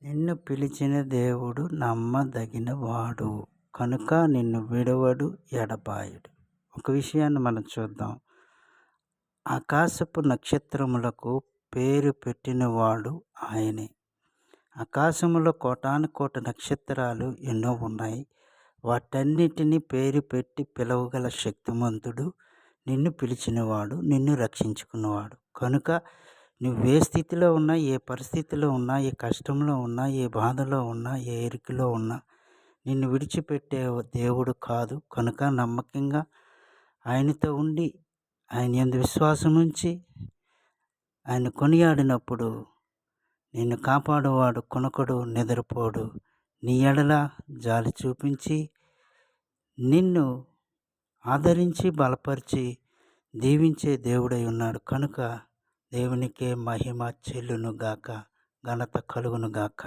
నిన్ను పిలిచిన దేవుడు నమ్మదగినవాడు కనుక నిన్ను విడువడు ఎడబాయడు. ఒక విషయాన్ని మనం చూద్దాం. ఆకాశపు నక్షత్రములకు పేరు పెట్టినవాడు ఆయనే. ఆకాశములో కోటానుకోటి నక్షత్రాలు ఎన్నో ఉన్నాయి. వాటన్నిటిని పేరు పెట్టి పిలవగల శక్తిమంతుడు, నిన్ను పిలిచినవాడు, నిన్ను రక్షించుకున్నవాడు. కనుక నువ్వే స్థితిలో ఉన్నా, ఏ పరిస్థితిలో ఉన్నా, ఏ కష్టంలో ఉన్నా, ఏ బాధలో ఉన్నా, ఏ ఇరుకులో ఉన్నా, నిన్ను విడిచిపెట్టే దేవుడు కాదు. కనుక నమ్మకంగా ఆయనతో ఉండి, ఆయన యందు విశ్వాసం ఉంచి, ఆయన కొనియాడినప్పుడు నిన్ను కాపాడువాడు, కొనకడు, నిద్రపోడు. నీ ఎడల జాలి చూపించి నిన్ను ఆదరించి బలపరిచి దీవించే దేవుడై ఉన్నాడు. కనుక దేవునికే మహిమ చెల్లును గాక, ఘనత కలుగును గాక.